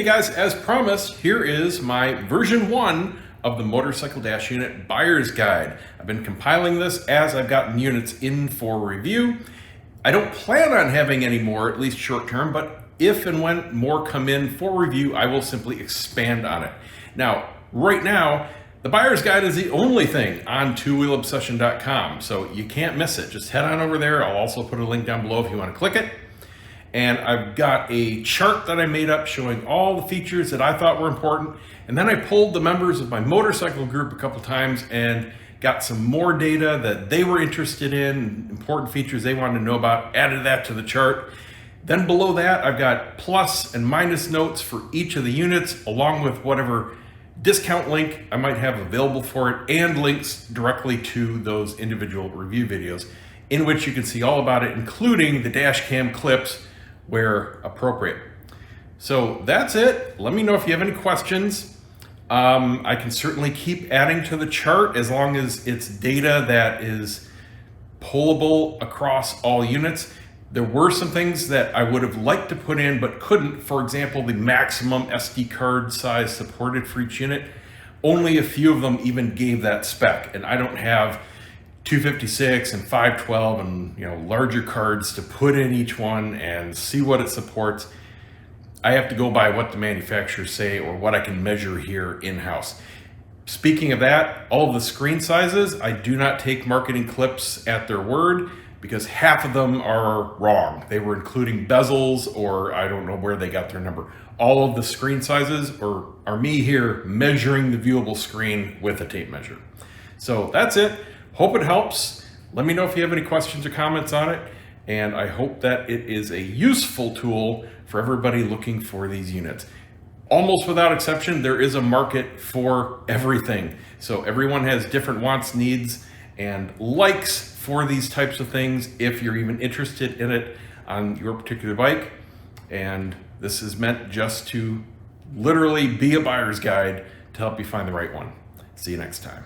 guys, as promised, here is my version 1 of the motorcycle dash unit buyer's guide. I've been compiling this as I've gotten units in for review. I don't plan on having any more, at least short term, but if and when more come in for review, I will simply expand on it. Now, right now, the buyer's guide is the only thing on TwoWheelObsession.com, so you can't miss it. Just head on over there. I'll also put a link down below if you want to click it. And I've got a chart that I made up showing all the features that I thought were important. And then I pulled the members of my motorcycle group a couple times and got some more data that they were interested in, important features they wanted to know about, added that to the chart. Then below that, I've got plus and minus notes for each of the units, along with whatever discount link I might have available for it, and links directly to those individual review videos, in which you can see all about it, including the dash cam clips where appropriate. So that's it. Let me know if you have any questions. I can certainly keep adding to the chart as long as it's data that is pullable across all units. There were some things that I would have liked to put in but couldn't. For example, the maximum SD card size supported for each unit. Only a few of them even gave that spec, and I don't have 256 and 512 and larger cards to put in each one and see what it supports. I have to go by what the manufacturers say or what I can measure here in-house. Speaking of that, all of the screen sizes, I do not take marketing clips at their word because half of them are wrong. They were including bezels, or I don't know where they got their number. All of the screen sizes are me here measuring the viewable screen with a tape measure. So that's it. Hope it helps. Let me know if you have any questions or comments on it. And I hope that it is a useful tool for everybody looking for these units. Almost without exception, there is a market for everything. So everyone has different wants, needs, and likes for these types of things if you're even interested in it on your particular bike. And this is meant just to literally be a buyer's guide to help you find the right one. See you next time.